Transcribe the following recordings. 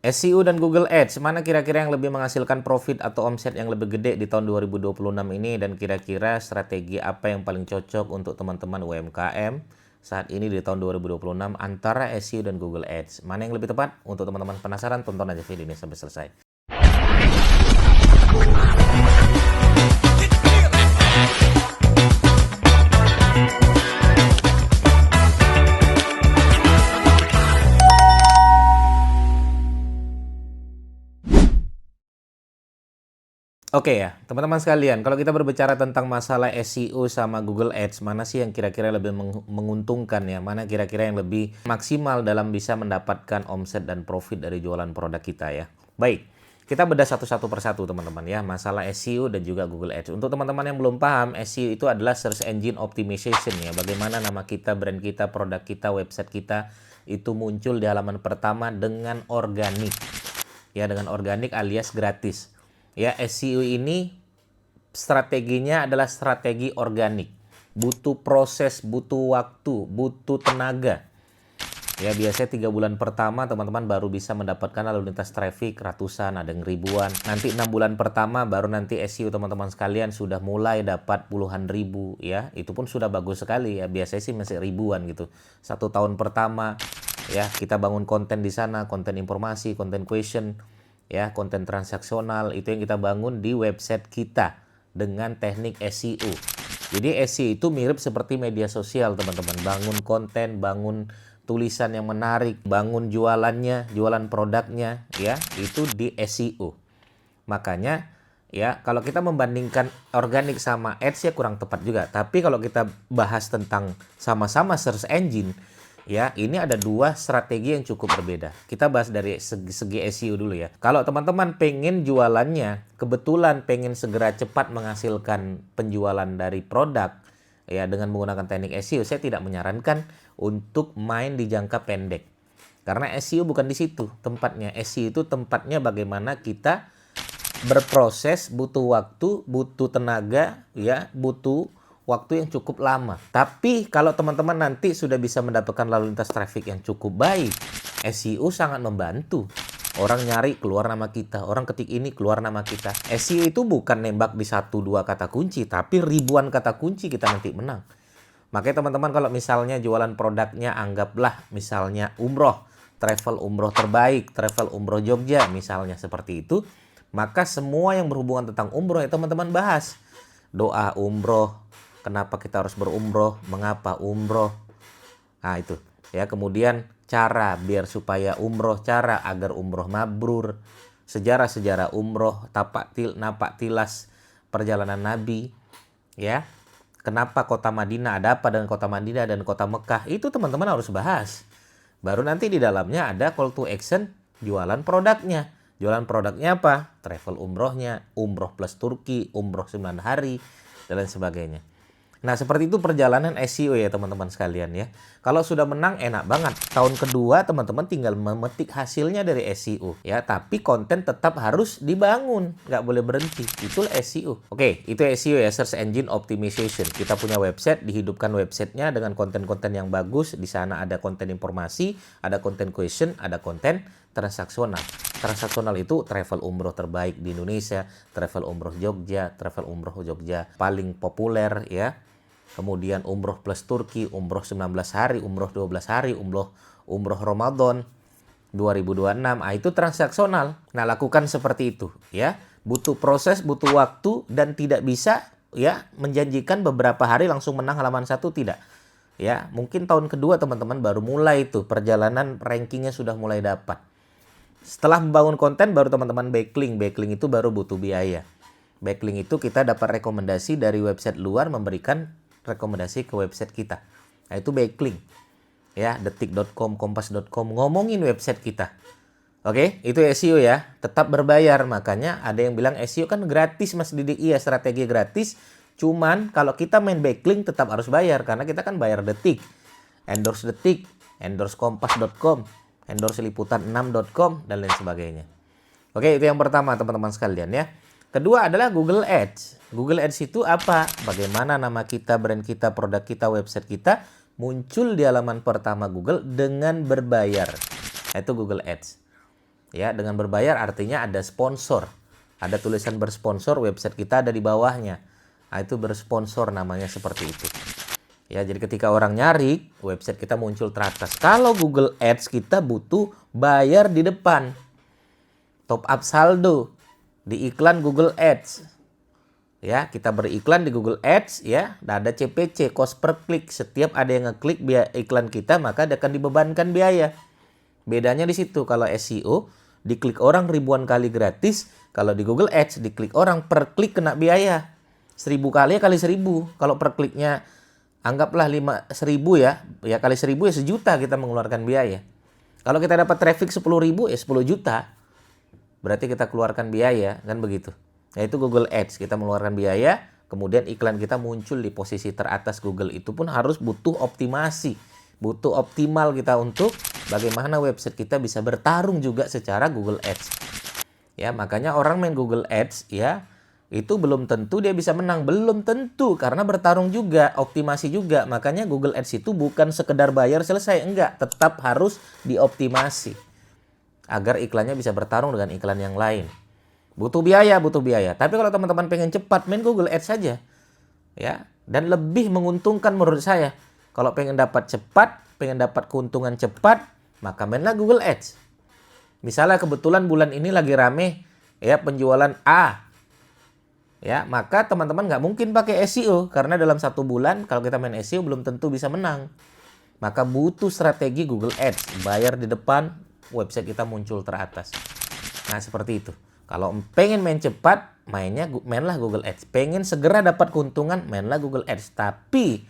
SEO dan Google Ads, mana kira-kira yang lebih menghasilkan profit atau omset yang lebih gede di tahun 2026 ini, dan kira-kira strategi apa yang paling cocok untuk teman-teman UMKM saat ini di tahun 2026 antara SEO dan Google Ads? Mana yang lebih tepat? Untuk teman-teman penasaran, tonton aja video ini sampai selesai. Oke ya, teman-teman sekalian, kalau kita berbicara tentang masalah SEO sama Google Ads, mana sih yang kira-kira lebih menguntungkan ya? Mana kira-kira yang lebih maksimal dalam bisa mendapatkan omset dan profit dari jualan produk kita ya? Baik, kita bedah satu-satu persatu teman-teman ya, masalah SEO dan juga Google Ads. Untuk teman-teman yang belum paham, SEO itu adalah Search Engine Optimization ya. Bagaimana nama kita, brand kita, produk kita, website kita itu muncul di halaman pertama dengan organik. Ya, dengan organik alias gratis. Ya, SEO ini strateginya adalah strategi organik. Butuh proses, butuh waktu, butuh tenaga. Ya, biasanya 3 bulan pertama teman-teman baru bisa mendapatkan lalu lintas traffic ratusan, ada yang ribuan. Nanti 6 bulan pertama baru nanti SEO teman-teman sekalian sudah mulai dapat puluhan ribu ya. Itu pun sudah bagus sekali ya. Biasanya sih masih ribuan gitu. 1 tahun pertama ya, kita bangun konten di sana, konten informasi, konten question. Ya, konten transaksional itu yang kita bangun di website kita dengan teknik SEO. Jadi SEO itu mirip seperti media sosial teman-teman. Bangun konten, bangun tulisan yang menarik, bangun jualannya, jualan produknya ya, itu di SEO. Makanya ya, kalau kita membandingkan organik sama ads ya kurang tepat juga. Tapi kalau kita bahas tentang sama-sama search engine, ya, ini ada dua strategi yang cukup berbeda. Kita bahas dari segi SEO dulu ya. Kalau teman-teman pengen jualannya, kebetulan pengen segera cepat menghasilkan penjualan dari produk, ya dengan menggunakan teknik SEO, saya tidak menyarankan untuk main di jangka pendek. Karena SEO bukan di situ tempatnya. SEO itu tempatnya bagaimana kita berproses, butuh waktu, butuh tenaga, ya, butuh waktu yang cukup lama. Tapi kalau teman-teman nanti sudah bisa mendapatkan lalu lintas traffic yang cukup baik, SEO sangat membantu. Orang nyari keluar nama kita, orang ketik ini keluar nama kita. SEO itu bukan nembak di 1-2 kata kunci, tapi ribuan kata kunci kita nanti menang. Makanya teman-teman kalau misalnya jualan produknya anggaplah misalnya umroh, travel umroh terbaik, travel umroh Jogja misalnya seperti itu, maka semua yang berhubungan tentang umroh ya teman-teman bahas. Doa umroh, kenapa kita harus berumroh, mengapa umroh. Nah itu ya, kemudian cara biar supaya umroh, cara agar umroh mabrur, sejarah-sejarah umroh, napak tilas perjalanan Nabi ya. Kenapa kota Madinah, ada apa dengan kota Madinah dan kota Mekah, itu teman-teman harus bahas. Baru nanti di dalamnya ada call to action jualan produknya. Jualan produknya apa? Travel umrohnya, umroh plus Turki, umroh 9 hari, dan lain sebagainya. Nah, seperti itu perjalanan SEO ya teman-teman sekalian ya. Kalau sudah menang enak banget. Tahun kedua teman-teman tinggal memetik hasilnya dari SEO ya. Tapi konten tetap harus dibangun. Nggak boleh berhenti. Itu SEO. Oke, itu SEO ya, Search Engine Optimization. Kita punya website, dihidupkan websitenya dengan konten-konten yang bagus. Di sana ada konten informasi, ada konten question, ada konten transaksional. Transaksional itu travel umroh terbaik di Indonesia, travel umroh Jogja, travel umroh Jogja paling populer ya. Kemudian umroh plus Turki, umroh 19 hari, umroh 12 hari, umroh Ramadan 2026. Ah, itu transaksional. Nah, lakukan seperti itu ya. Butuh proses, butuh waktu, dan tidak bisa ya menjanjikan beberapa hari langsung menang halaman 1, tidak. Ya, mungkin tahun kedua teman-teman baru mulai itu perjalanan rankingnya sudah mulai dapat. Setelah membangun konten baru teman-teman backlink. Backlink itu baru butuh biaya. Backlink itu kita dapat rekomendasi dari website luar memberikan rekomendasi ke website kita. Nah, itu backlink. Ya, detik.com, kompas.com ngomongin website kita. Oke, itu SEO ya. Tetap berbayar. Makanya ada yang bilang SEO kan gratis Mas Didik. Iya, strategi gratis. Cuman kalau kita main backlink tetap harus bayar karena kita kan bayar detik. Endorse detik, endorse kompas.com, endorse liputan6.com, dan lain sebagainya. Oke, itu yang pertama teman-teman sekalian ya. Kedua adalah Google Ads. Google Ads itu apa? Bagaimana nama kita, brand kita, produk kita, website kita muncul di halaman pertama Google dengan berbayar. Itu Google Ads. Ya, dengan berbayar artinya ada sponsor. Ada tulisan bersponsor, website kita ada di bawahnya. Nah, itu bersponsor namanya seperti itu. Ya, jadi ketika orang nyari, website kita muncul teratas. Kalau Google Ads kita butuh bayar di depan. Top up saldo di iklan Google Ads. Ya, kita beriklan di Google Ads ya, ada CPC, cost per klik. Setiap ada yang ngeklik iklan kita, maka akan dibebankan biaya. Bedanya di situ. Kalau SEO diklik orang ribuan kali gratis, kalau di Google Ads diklik orang per klik kena biaya. 1000 kali ya kali 1000. Kalau per kliknya anggaplah 1000 ya, ya kali 1000 ya sejuta kita mengeluarkan biaya. Kalau kita dapat traffic 10.000 ya 10 juta. Berarti kita keluarkan biaya, kan begitu. Yaitu Google Ads, kita mengeluarkan biaya, kemudian iklan kita muncul di posisi teratas Google. Itu pun harus butuh optimasi, butuh optimal kita untuk bagaimana website kita bisa bertarung juga secara Google Ads. Ya, makanya orang main Google Ads ya, itu belum tentu dia bisa menang, belum tentu, karena bertarung juga, optimasi juga. Makanya Google Ads itu bukan sekedar bayar selesai, enggak, tetap harus dioptimasi agar iklannya bisa bertarung dengan iklan yang lain. Butuh biaya, butuh biaya. Tapi kalau teman-teman pengen cepat, main Google Ads saja. Ya, dan lebih menguntungkan menurut saya. Kalau pengen dapat cepat, pengen dapat keuntungan cepat, maka mainlah Google Ads. Misalnya kebetulan bulan ini lagi rame ya penjualan A. Ya, maka teman-teman nggak mungkin pakai SEO karena dalam 1 bulan kalau kita main SEO belum tentu bisa menang. Maka butuh strategi Google Ads, bayar di depan, website kita muncul teratas. Nah, seperti itu. Kalau pengen main cepat, mainlah Google Ads. Pengen segera dapat keuntungan, mainlah Google Ads. Tapi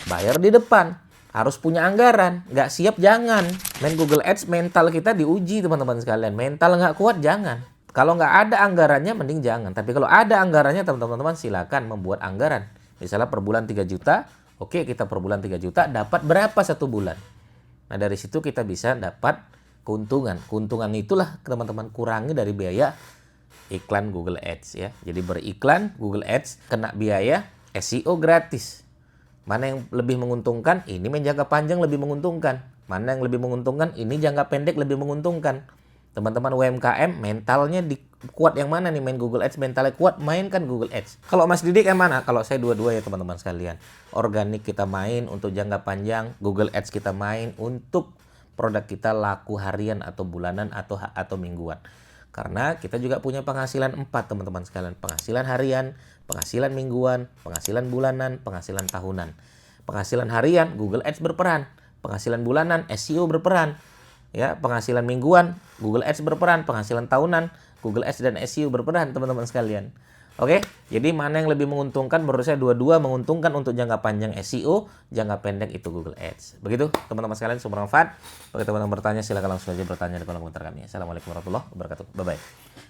bayar di depan. Harus punya anggaran. Nggak siap, jangan. Main Google Ads, mental kita diuji teman-teman sekalian. Mental nggak kuat, jangan. Kalau nggak ada anggarannya, mending jangan. Tapi kalau ada anggarannya, teman-teman silakan membuat anggaran. Misalnya per bulan 3 juta, oke kita per bulan 3 juta, dapat berapa 1 bulan? Nah, dari situ kita bisa dapat keuntungan. Keuntungan itulah teman-teman kurangi dari biaya iklan Google Ads ya. Jadi beriklan Google Ads kena biaya, SEO gratis. Mana yang lebih menguntungkan? Ini jangka panjang lebih menguntungkan. Mana yang lebih menguntungkan? Ini jangka pendek lebih menguntungkan. Teman-teman UMKM mentalnya kuat yang mana nih? Main Google Ads mentalnya kuat, mainkan Google Ads. Kalau Mas Didik yang mana? Kalau saya dua-dua ya teman-teman sekalian. Organik kita main untuk jangka panjang, Google Ads kita main untuk produk kita laku harian atau bulanan atau mingguan. Karena kita juga punya penghasilan 4 teman-teman sekalian. Penghasilan harian, penghasilan mingguan, penghasilan bulanan, penghasilan tahunan. Penghasilan harian Google Ads berperan. Penghasilan bulanan SEO berperan. Ya, penghasilan mingguan Google Ads berperan. Penghasilan tahunan Google Ads dan SEO berperan teman-teman sekalian. Oke, jadi mana yang lebih menguntungkan? Menurut saya dua-dua menguntungkan untuk jangka panjang SEO, jangka pendek itu Google Ads. Begitu teman-teman sekalian, semoga bermanfaat. Bagi teman-teman bertanya, silakan langsung saja bertanya di kolom komentar kami. Assalamualaikum warahmatullahi wabarakatuh. Bye-bye.